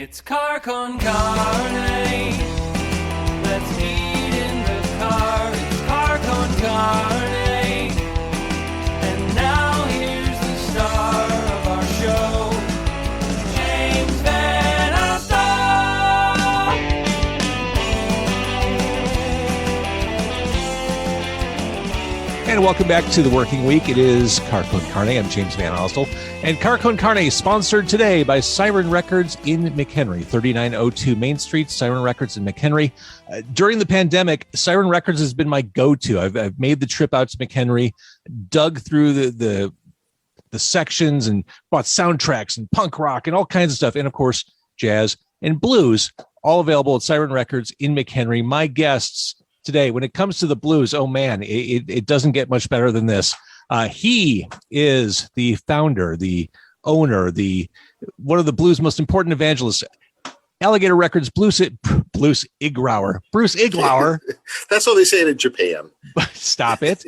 It's car con carne. Let's eat in the car. It's car con carne. And now here's the star of our show, James Van Alstyne. And welcome back to the working week. It is Car Con Carne. I'm James Van Alstyne. And Car Con Carne is sponsored today by Siren Records in McHenry, 3902 Main Street, Siren Records in McHenry. During the pandemic, Siren Records has been my go-to. I've made the trip out to McHenry, dug through the sections and bought soundtracks and punk rock and all kinds of stuff. And of course, jazz and blues, all available at Siren Records in McHenry. My guests today, when it comes to the blues, oh man, it doesn't get much better than this. He is the founder, the owner, one of the blues' most important evangelists. Alligator Records, Bruce Iglauer. Bruce Iglauer. That's how they say it in Japan. Stop it.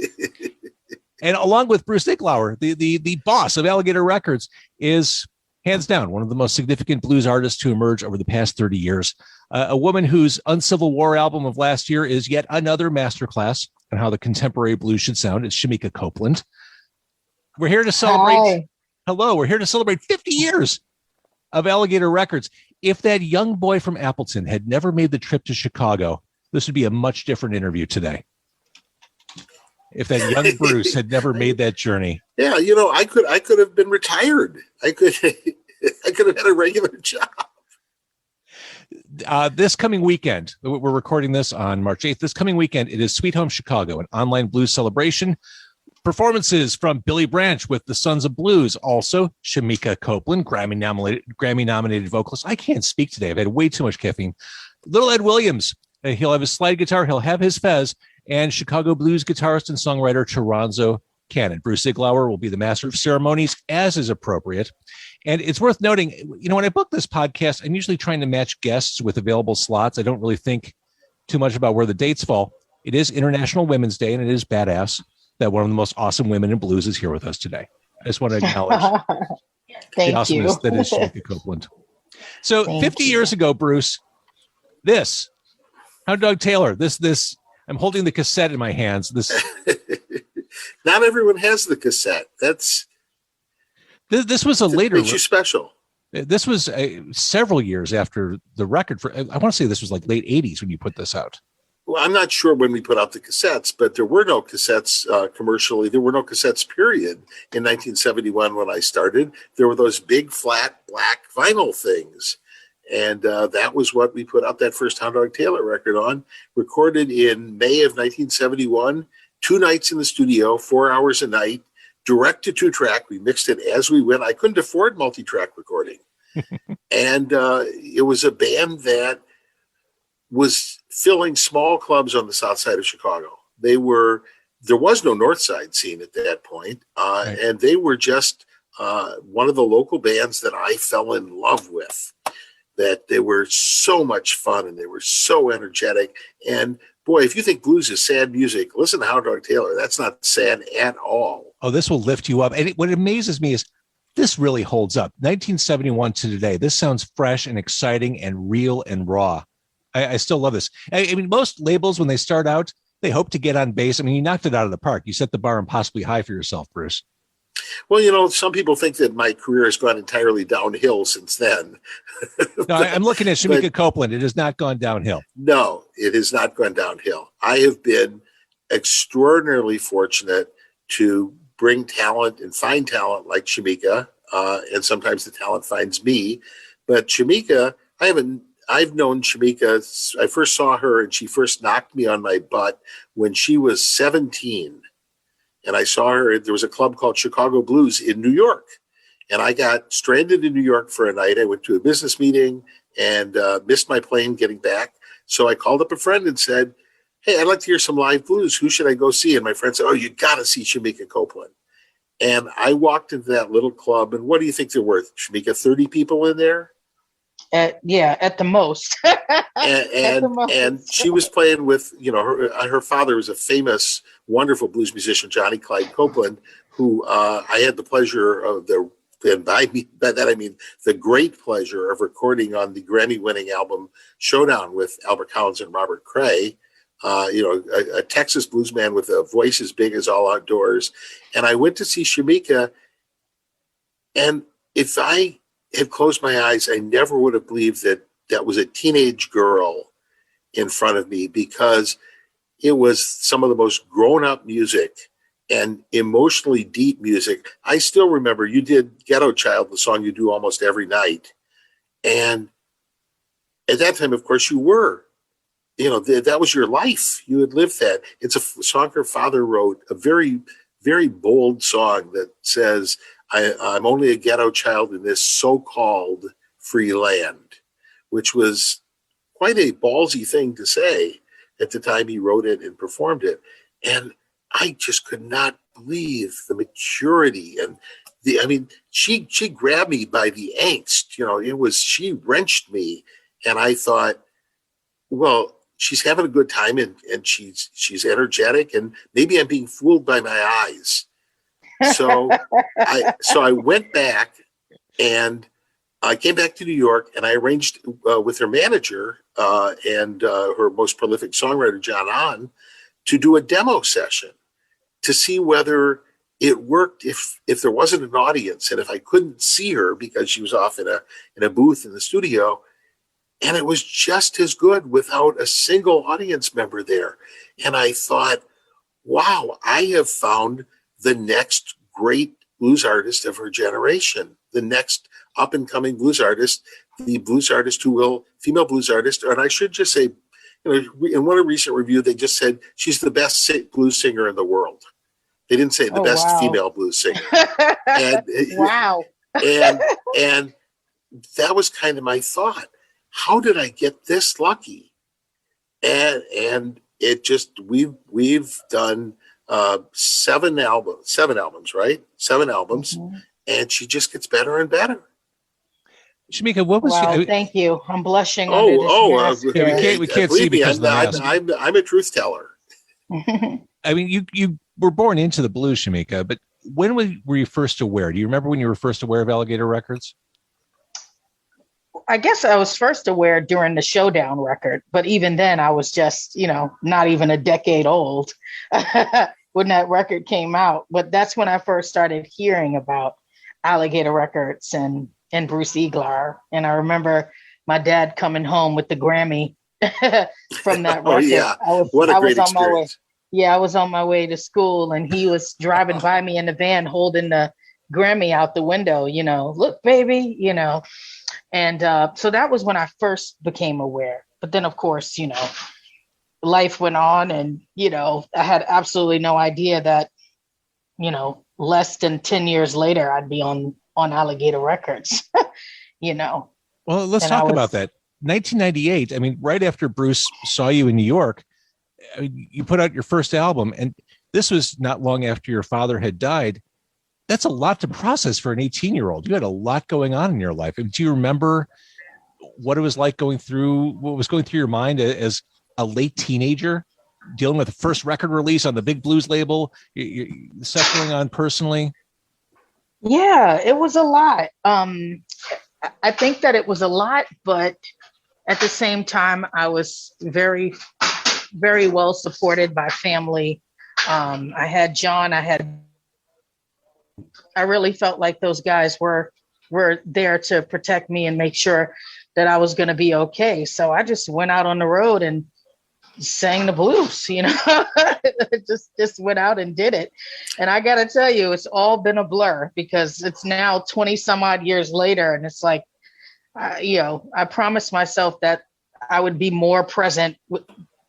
And along with Bruce Iglauer, the boss of Alligator Records, is hands down one of the most significant blues artists to emerge over the past 30 years. A woman whose Uncivil War album of last year is yet another masterclass on how the contemporary blues should sound. It's Shemekia Copeland. We're here to celebrate. Hi. Hello. We're here to celebrate 50 years of Alligator Records. If that young boy from Appleton had never made the trip to Chicago, this would be a much different interview today. If that young Bruce had never made that journey. Yeah, I could have been retired. I could have had a regular job. This coming weekend, we're recording this on March 8th. This coming weekend, it is Sweet Home Chicago, an online blues celebration. Performances from Billy Branch with the Sons of Blues. Also, Shemekia Copeland, Grammy-nominated vocalist. I can't speak today. I've had way too much caffeine. Little Ed Williams. He'll have his slide guitar. He'll have his fez. And Chicago blues guitarist and songwriter Toronzo Cannon. Bruce Iglauer will be the master of ceremonies, as is appropriate. And it's worth noting, when I book this podcast, I'm usually trying to match guests with available slots. I don't really think too much about where the dates fall. It is International Women's Day, and it is badass that one of the most awesome women in blues is here with us today. I just want to acknowledge the awesomeness that is Shemekia Copeland. So 50 years ago, Bruce, this, Hound Dog Taylor, this, I'm holding the cassette in my hands. This, not everyone has the cassette. This was a later. Makes you special. This was several years after the record. I want to say this was like late 80s when you put this out. Well, I'm not sure when we put out the cassettes, but there were no cassettes commercially. There were no cassettes, period, in 1971 when I started. There were those big, flat, black vinyl things. And that was what we put out that first Hound Dog Taylor record on, recorded in May of 1971, 2 nights in the studio, 4 hours a night, direct to 2-track. We mixed it as we went. I couldn't afford multi-track recording. And it was a band that was filling small clubs on the south side of Chicago. There was no north side scene at that point. Right. And they were just one of the local bands that I fell in love with. That they were so much fun and they were so energetic. And boy, if you think blues is sad music, listen to Hound Dog Taylor. That's not sad at all. Oh, this will lift you up. And what amazes me is this really holds up. 1971 to today, this sounds fresh and exciting and real and raw. I still love this. I mean, most labels, when they start out, they hope to get on base. I mean, you knocked it out of the park. You set the bar impossibly high for yourself, Bruce. Well, some people think that my career has gone entirely downhill since then. No, I'm looking at Shemekia Copeland. It has not gone downhill. No, it has not gone downhill. I have been extraordinarily fortunate to bring talent and find talent like Shemekia, and sometimes the talent finds me. But Shemekia, I've known Shemekia. I first saw her and she first knocked me on my butt when she was 17. And I saw her, there was a club called Chicago Blues in New York. And I got stranded in New York for a night. I went to a business meeting and missed my plane getting back. So I called up a friend and said, hey, I'd like to hear some live blues. Who should I go see? And my friend said, oh, you got to see Shemekia Copeland. And I walked into that little club. And what do you think they're worth, Shemekia? 30 people in there? At the most. and she was playing with, her father was a famous, wonderful blues musician, Johnny Clyde Copeland, who I had the pleasure of the and by that I mean the great pleasure of recording on the Grammy-winning album Showdown with Albert Collins and Robert Cray, a Texas blues man with a voice as big as all outdoors. And I went to see Shemekia, and if I had closed my eyes, I never would have believed that was a teenage girl in front of me, because it was some of the most grown-up music and emotionally deep music. I still remember you did Ghetto Child, the song you do almost every night. And at that time, of course, you were, that was your life. You had lived that. It's a song her father wrote, a very, very bold song that says, I'm only a ghetto child in this so-called free land, which was quite a ballsy thing to say at the time he wrote it and performed it. And I just could not believe the maturity and she grabbed me by the angst. She wrenched me, and I thought, well, she's having a good time and she's energetic, and maybe I'm being fooled by my eyes. So I went back, and I came back to New York, and I arranged with her manager and her most prolific songwriter, John Ahn, to do a demo session to see whether it worked if there wasn't an audience, and if I couldn't see her because she was off in a booth in the studio. And it was just as good without a single audience member there. And I thought, wow, I have found the next great blues artist of her generation, the next up and coming blues artist, the blues artist female blues artist. And I should just say, in one recent review, they just said she's the best blues singer in the world. They didn't say the best female blues singer. And, wow. and that was kind of my thought. How did I get this lucky? And it just, we've done 7 albums, right? 7 albums. Mm-hmm. And she just gets better and better. Shemeika, what was? Thank you. I'm blushing. We can't see because of the mask. I'm a truth teller. I mean, you were born into the blues, Shemeika, but when were you first aware? Do you remember when you were first aware of Alligator Records? I guess I was first aware during the Showdown record, but even then I was just, not even a decade old when that record came out. But that's when I first started hearing about Alligator Records and Bruce Iglauer. And I remember my dad coming home with the Grammy from that record. Oh, yeah. What a great experience. I was on my way to school, and he was driving by me in the van holding the Grammy out the window, look, baby, And so that was when I first became aware. But then, of course, life went on, and, I had absolutely no idea that, less than 10 years later, I'd be on Alligator Records, Well, let's talk about that. 1998, I mean, right after Bruce saw you in New York, you put out your first album, and this was not long after your father had died. That's a lot to process for an 18-year-old. You had a lot going on in your life. And do you remember what it was like what was going through your mind as a late teenager, dealing with the first record release on the big blues label, stuff going on personally? Yeah, it was a lot. I think that it was a lot, but at the same time, I was very, very well supported by family. I had John, I really felt like those guys were there to protect me and make sure that I was going to be okay. So I just went out on the road and sang the blues, just went out and did it. And I got to tell you, it's all been a blur, because it's now 20 some odd years later. And it's like, I promised myself that I would be more present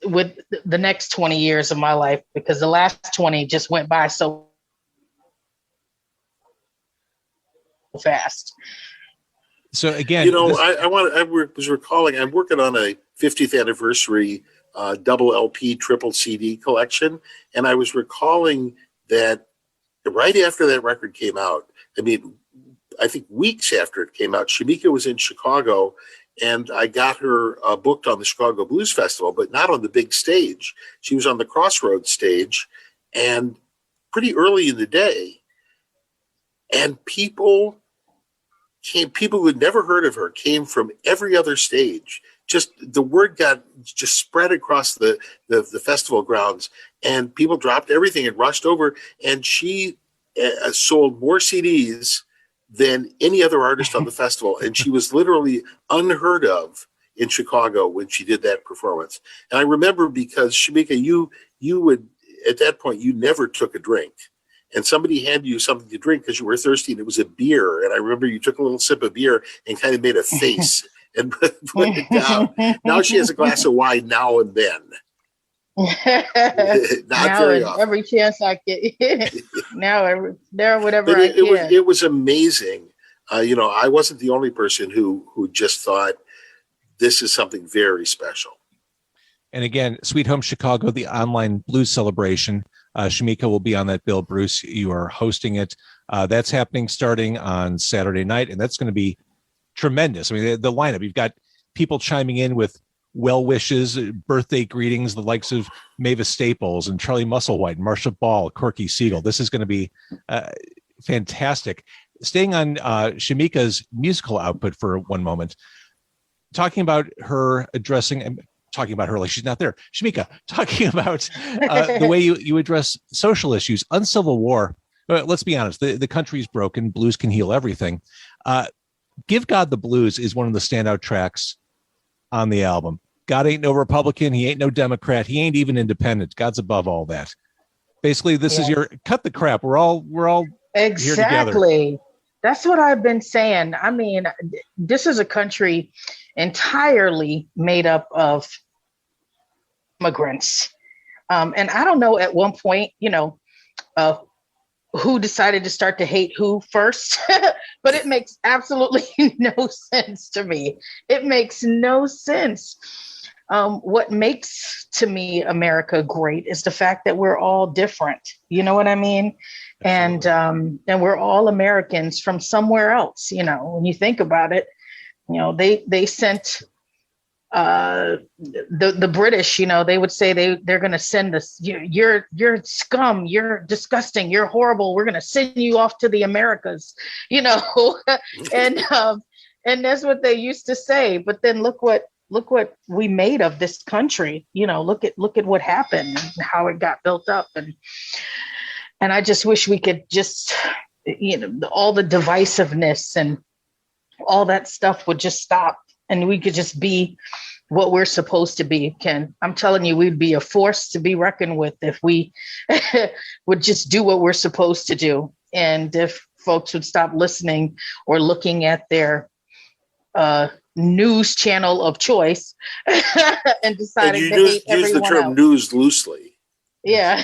with the next 20 years of my life, because the last 20 just went by so fast. So again, I was recalling, I'm working on a 50th anniversary double LP, triple CD collection. And I was recalling that right after that record came out, I think weeks after it came out, Shemekia was in Chicago, and I got her booked on the Chicago Blues Festival, but not on the big stage. She was on the Crossroads stage, and pretty early in the day. And people people who had never heard of her came from every other stage. Just the word got just spread across the festival grounds, and people dropped everything and rushed over. And she sold more CDs than any other artist on the festival. And she was literally unheard of in Chicago when she did that performance. And I remember because Shemeika, you would, at that point, you never took a drink. And somebody handed you something to drink because you were thirsty, and it was a beer. And I remember you took a little sip of beer and kind of made a face and put it down. Now she has a glass of wine now and then. Not now very often. Every chance I get. Now, whatever I can. It was amazing. I wasn't the only person who just thought this is something very special. And again, Sweet Home Chicago, the online blues celebration. Shemeika will be on that bill. Bruce, you are hosting it. That's happening starting on Saturday night, and that's going to be tremendous. I mean, the lineup, you've got people chiming in with well wishes, birthday greetings, the likes of Mavis Staples and Charlie Musselwhite, Marsha Ball, Corky Siegel. This is going to be fantastic. Staying on Shemeika's musical output for one moment, talking about her addressing, talking about her like she's not there. Shemeika, talking about the way you address social issues, uncivil war. Let's be honest, the country's broken. Blues can heal everything. Give God the Blues is one of the standout tracks on the album. God ain't no Republican. He ain't no Democrat. He ain't even independent. God's above all that. Basically, this is your cut the crap. We're all exactly. Here together. That's what I've been saying. I mean, this is a country entirely made up of immigrants. And I don't know at one point, who decided to start to hate who first, but it makes absolutely no sense to me. It makes no sense. What makes, to me, America great is the fact that we're all different. You know what I mean? And we're all Americans from somewhere else. When you think about it, they sent the British, they would say they're going to send us, you're scum, you're disgusting, you're horrible. We're going to send you off to the Americas, and that's what they used to say. But then look what we made of this country. Look at what happened and how it got built up. And I just wish we could just, all the divisiveness and all that stuff would just stop. And we could just be what we're supposed to be, Ken. I'm telling you, we'd be a force to be reckoned with if we would just do what we're supposed to do. And if folks would stop listening or looking at their news channel of choice and deciding to hate everyone use the term else. News loosely. Yeah.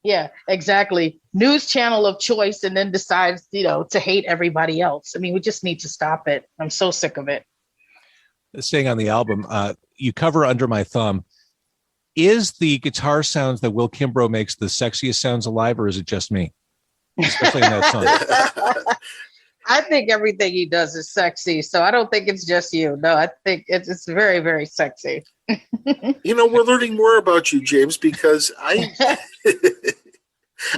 Yeah, exactly. News channel of choice, and then decides, to hate everybody else. I mean, we just need to stop it. I'm so sick of it. Staying on the album, you cover Under My Thumb. Is the guitar sounds that Will Kimbrough makes the sexiest sounds alive, or is it just me? Especially in that song. I think everything he does is sexy, so I don't think it's just you. No, I think it's very, very sexy. We're learning more about you, James, because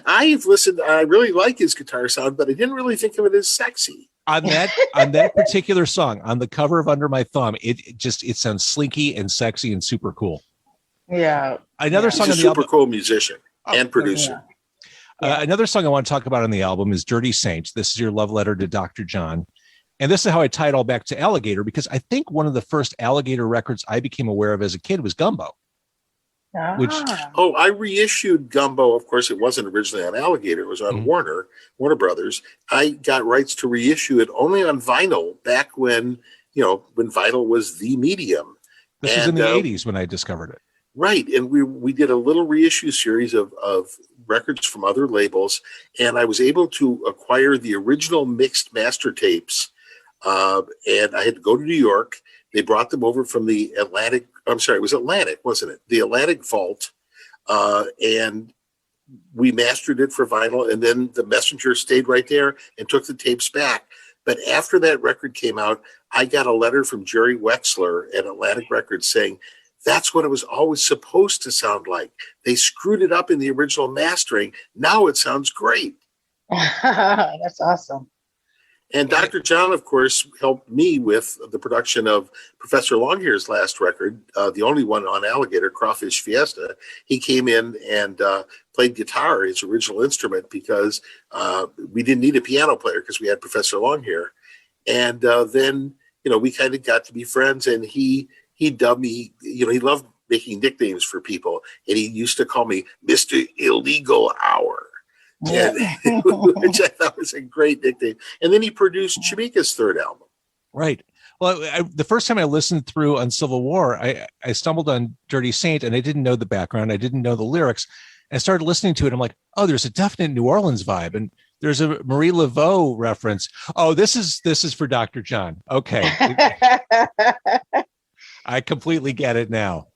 I've listened. I really like his guitar sound, but I didn't really think of it as sexy. On that particular song, on the cover of Under My Thumb, it sounds slinky and sexy and super cool. Yeah. Another song He's on a the super album, cool musician and producer. Yeah. Another song I want to talk about on the album is Dirty Saints. This is your love letter to Dr. John. And this is how I tie it all back to Alligator, because I think one of the first Alligator records I became aware of as a kid was Gumbo. I reissued Gumbo. Of course, it wasn't originally on Alligator. It was on Warner Brothers. I got rights to reissue it only on vinyl back when vinyl was the medium. This was in the 80s when I discovered it. Right. And we did a little reissue series of records from other labels. And I was able to acquire the original mixed master tapes. And I had to go to New York. They brought them over from the Atlantic. I'm sorry, it was Atlantic, wasn't it? The Atlantic Vault. And we mastered it for vinyl. And then the messenger stayed right there and took the tapes back. But after that record came out, I got a letter from Jerry Wexler at Atlantic Records saying, that's what it was always supposed to sound like. They screwed it up in the original mastering. Now it sounds great. That's awesome. And Dr. John, of course, helped me with the production of Professor Longhair's last record, the only one on Alligator, Crawfish Fiesta. He came in and played guitar, his original instrument, because we didn't need a piano player because we had Professor Longhair. And then, we kind of got to be friends, and he dubbed me, he loved making nicknames for people. And he used to call me Mr. Illegal Hour. Yeah. Which I thought was a great nickname. And then he produced Shemeika's third album. Right. Well, the first time I listened through on Civil War, I stumbled on Dirty Saint, and I didn't know the background. I didn't know the lyrics. I started listening to it. I'm like, oh, there's a definite New Orleans vibe. And there's a Marie Laveau reference. Oh, this is for Dr. John. Okay. I completely get it now.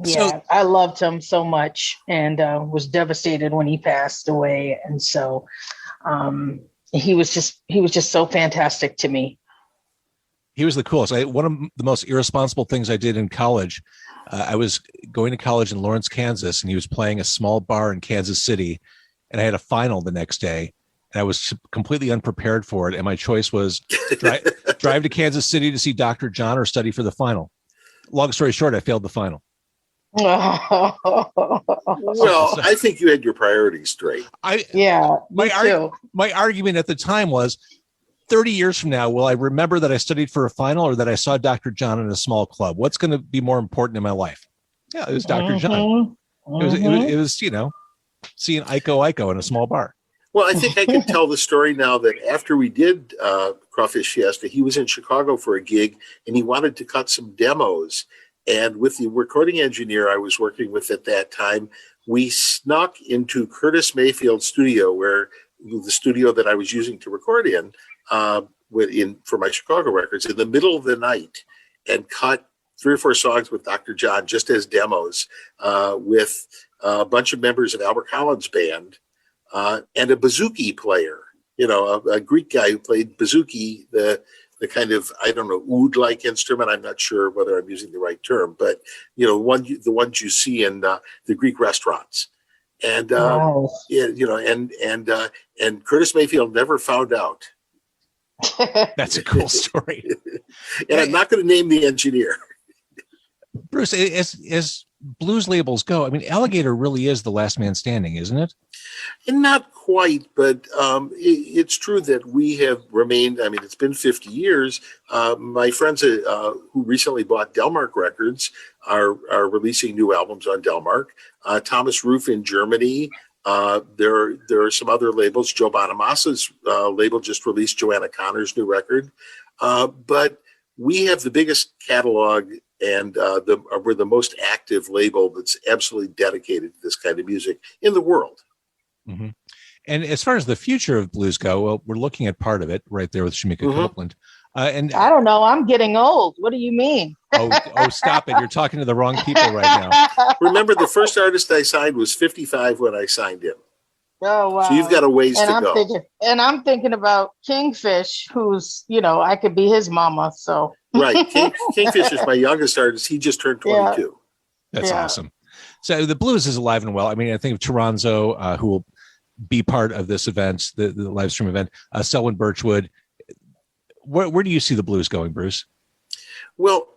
Yeah, So, I loved him so much, and was devastated when he passed away. And so he was just so fantastic to me. he was the coolest. One of the most irresponsible things I did in college, I was going to college in Lawrence, Kansas, and he was playing a small bar in Kansas City, and I had a final the next day, and I was completely unprepared for it. And my choice was drive to Kansas City to see Dr. John or study for the final. Long story short, I failed the final. Well, I think you had your priorities straight. My argument at the time was 30 years from now, will I remember that I studied for a final or that I saw Dr. John in a small club? What's going to be more important in my life? Yeah, it was Dr. John. It was, seeing Iko in a small bar. Well, I think I can tell the story now that after we did Crawfish Fiesta, he was in Chicago for a gig and he wanted to cut some demos. And with the recording engineer I was working with at that time, we snuck into Curtis Mayfield's studio, where the studio that I was using to record in for my Chicago records, in the middle of the night, and cut 3 or 4 songs with Dr. John just as demos with a bunch of members of Albert Collins' band and a bouzouki player, a Greek guy who played bouzouki, the kind of, I don't know, oud-like instrument. I'm not sure whether I'm using the right term, but the ones you see in the Greek restaurants. And Wow. and Curtis Mayfield never found out. That's a cool story. And I'm not going to name the engineer. Bruce, as blues labels go, I mean, Alligator really is the last man standing, isn't it? And not quite, but it's true that we have remained. I mean, it's been 50 years. My friends who recently bought Delmark Records are releasing new albums on Delmark. Thomas Roof in Germany. There are some other labels. Joe Bonamassa's label just released Joanna Connor's new record. But we have the biggest catalog, and we're the most active label that's absolutely dedicated to this kind of music in the world. Mm-hmm. And as far as the future of blues go, well, we're looking at part of it right there with Shemekia Copeland. And I don't know. I'm getting old. What do you mean? oh, stop it. You're talking to the wrong people right now. Remember, the first artist I signed was 55 when I signed him. Oh, wow. So you've got a ways to go. I'm thinking about Kingfish, who's, I could be his mama. So right. Kingfish is my youngest artist. He just turned 22. Yeah. That's awesome. So the blues is alive and well. I mean, I think of Toronzo, who will be part of this event, the live stream event, Selwyn Birchwood. Where do you see the blues going, Bruce? Well,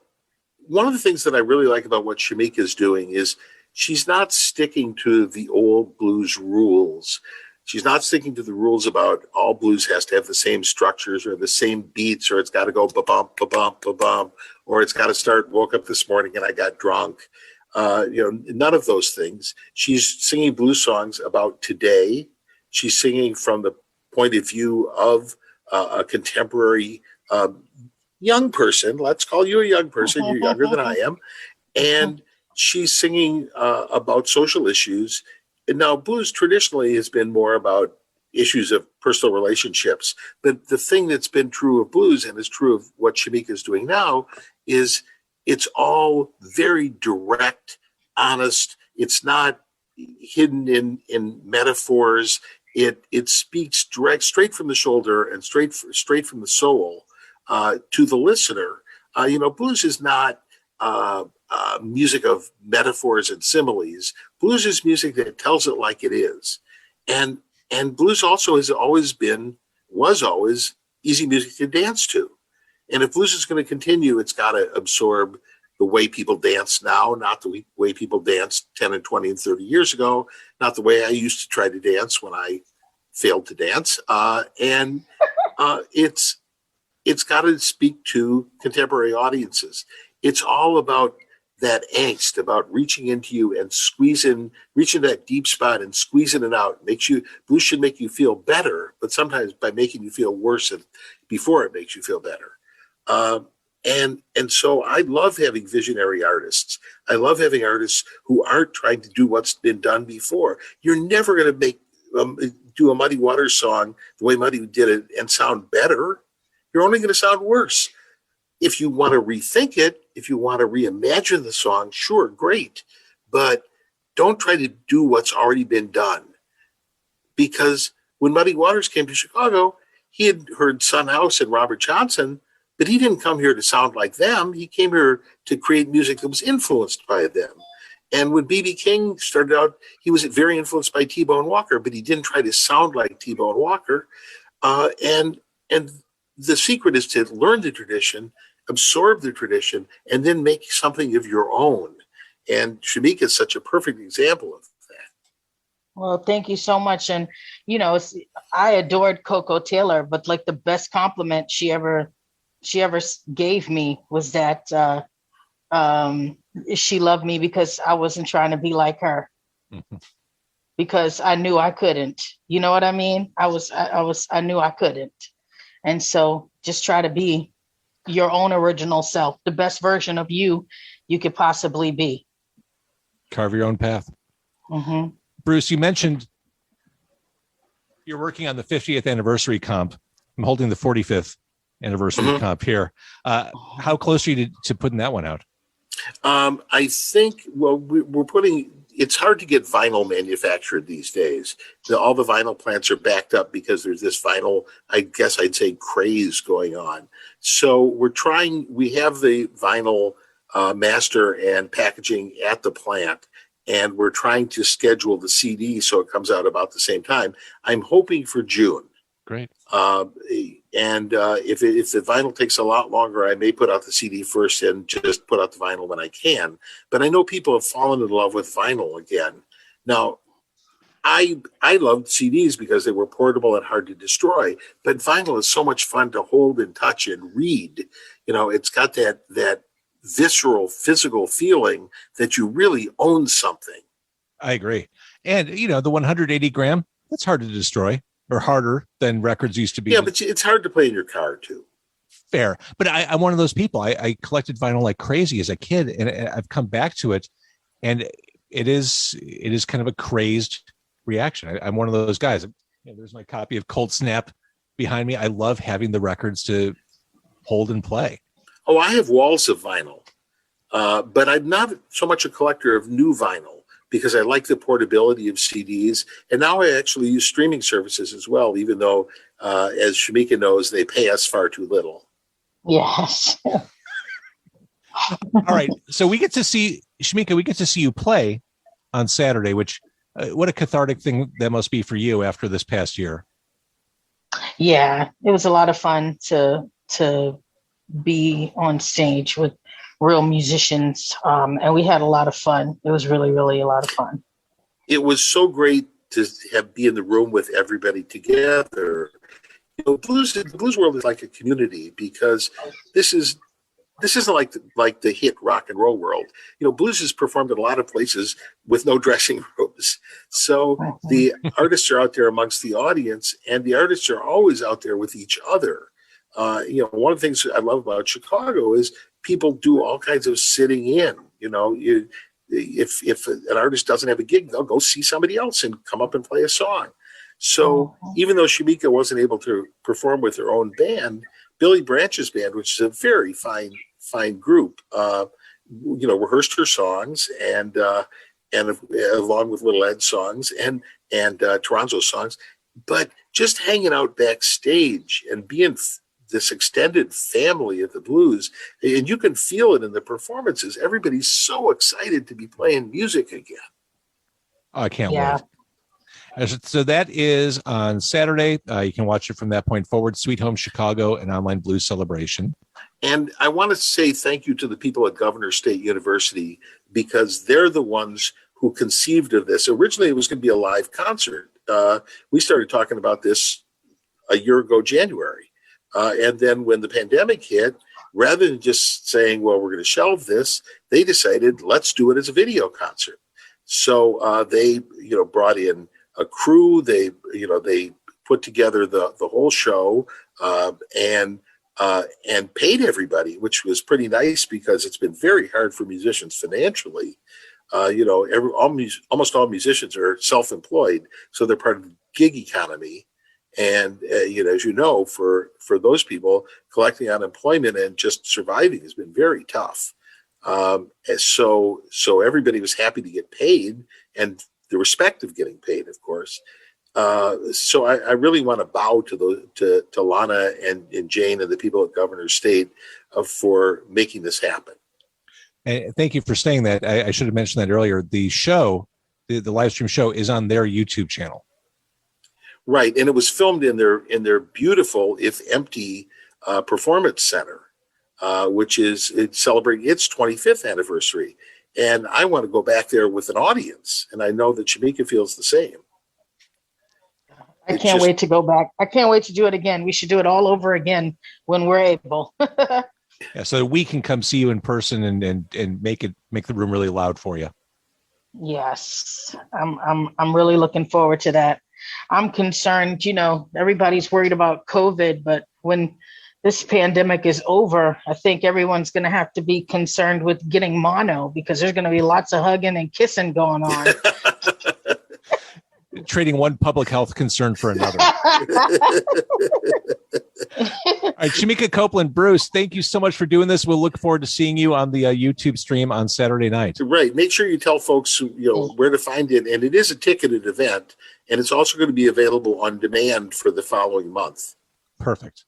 one of the things that I really like about what Shemeika is doing is she's not sticking to the old blues rules. She's not sticking to the rules about all blues has to have the same structures or the same beats, or it's got to go ba-bump, ba-bump, ba-bump, or it's got to start, woke up this morning and I got drunk. None of those things. She's singing blues songs about today. She's singing from the point of view of a contemporary young person. Let's call you a young person. You're younger than I am. And she's singing about social issues. And now blues traditionally has been more about issues of personal relationships. But the thing that's been true of blues, and is true of what Shemeika is doing now, is it's all very direct, honest. It's not hidden in metaphors. It speaks straight from the shoulder and straight from the soul to the listener. Blues is not music of metaphors and similes. Blues is music that tells it like it is, and blues also was always easy music to dance to. And if blues is going to continue, it's got to absorb the way people dance now, not the way people danced 10 and 20 and 30 years ago, not the way I used to try to dance when I failed to dance. It's got to speak to contemporary audiences. It's all about that angst, about reaching into you and reaching that deep spot and squeezing it out. Blues should make you feel better, but sometimes by making you feel worse before it makes you feel better. And so I love having visionary artists. I love having artists who aren't trying to do what's been done before. You're never going to do a Muddy Waters song the way Muddy did it and sound better. You're only going to sound worse. If you want to rethink it, if you want to reimagine the song, sure, great. But don't try to do what's already been done. Because when Muddy Waters came to Chicago, he had heard Son House and Robert Johnson, but he didn't come here to sound like them. He came here to create music that was influenced by them. And when B.B. King started out, he was very influenced by T-Bone Walker, but he didn't try to sound like T-Bone Walker. And the secret is to learn the tradition, absorb the tradition, and then make something of your own. And Shemeika is such a perfect example of that. Well, thank you so much. And, I adored Coco Taylor, but like the best compliment she ever gave me was that she loved me because I wasn't trying to be like her. Mm-hmm. Because I knew I couldn't. You know what I mean? I knew I couldn't. And so just try to be your own original self, the best version of you could possibly be. Carve your own path. Mm-hmm. Bruce, you mentioned you're working on the 50th anniversary comp. I'm holding the 45th anniversary comp here. How close are you to putting that one out? I think, it's hard to get vinyl manufactured these days. All the vinyl plants are backed up because there's this vinyl, I guess I'd say, craze going on. So we have the vinyl master and packaging at the plant, and we're trying to schedule the CD so it comes out about the same time. I'm hoping for June. Great. If the vinyl takes a lot longer, I may put out the CD first and just put out the vinyl when I can. But I know people have fallen in love with vinyl again. Now, I loved CDs because they were portable and hard to destroy. But vinyl is so much fun to hold and touch and read. It's got that visceral, physical feeling that you really own something. I agree. And, the 180 gram, that's hard to destroy. Or harder than records used to be. Yeah, but it's hard to play in your car too. Fair. But I'm one of those people. I collected vinyl like crazy as a kid, and I've come back to it, and it is kind of a crazed reaction. I'm one of those guys. There's my copy of Cold Snap behind me. I love having the records to hold and play. Oh, I have walls of vinyl, but I'm not so much a collector of new vinyl, because I like the portability of CDs. And now I actually use streaming services as well, even though, as Shemeika knows, they pay us far too little. Yes. All right. So we get to see, Shemeika, you play on Saturday, which, what a cathartic thing that must be for you after this past year. Yeah, it was a lot of fun to be on stage with real musicians, and we had a lot of fun. It was really, really a lot of fun. It was so great to be in the room with everybody together. The blues world is like a community, because this isn't like the hit rock and roll world. Blues is performed in a lot of places with no dressing rooms. So the artists are out there amongst the audience, and the artists are always out there with each other. One of the things I love about Chicago is people do all kinds of sitting in. If an artist doesn't have a gig, they'll go see somebody else and come up and play a song. So even though Shemeika wasn't able to perform with her own band, Billy Branch's band, which is a very fine group, rehearsed her songs and along with Little Ed's songs and Toronzo's songs, but just hanging out backstage and being this extended family of the blues, and you can feel it in the performances. Everybody's so excited to be playing music again. Oh, I can't wait. So that is on Saturday. You can watch it from that point forward. Sweet Home Chicago, an online blues celebration. And I want to say thank you to the people at Governor State University, because they're the ones who conceived of this. Originally, it was going to be a live concert. We started talking about this a year ago, January. And then when the pandemic hit, rather than just saying, well, we're going to shelve this, they decided, let's do it as a video concert. So they, brought in a crew. They put together the whole show and paid everybody, which was pretty nice because it's been very hard for musicians financially. Almost all musicians are self-employed, so they're part of the gig economy. And, as you know, for those people, collecting unemployment and just surviving has been very tough. So everybody was happy to get paid, and the respect of getting paid, of course. So I really want to bow to Lana and Jane and the people at Governor State for making this happen. And thank you for saying that. I should have mentioned that earlier. The show, the live stream show, is on their YouTube channel. Right, and it was filmed in their beautiful, if empty, performance center, which is celebrating its 25th anniversary. And I want to go back there with an audience, and I know that Shemekia feels the same. I can't wait to go back. I can't wait to do it again. We should do it all over again when we're able. Yeah, so we can come see you in person and make the room really loud for you. Yes, I'm really looking forward to that. I'm concerned, everybody's worried about COVID, but when this pandemic is over, I think everyone's going to have to be concerned with getting mono, because there's going to be lots of hugging and kissing going on. Trading one public health concern for another. All right, Shemekia Copeland, Bruce, thank you so much for doing this. We'll look forward to seeing you on the YouTube stream on Saturday night. Right. Make sure you tell folks, where to find it. And it is a ticketed event, and it's also going to be available on demand for the following month. Perfect.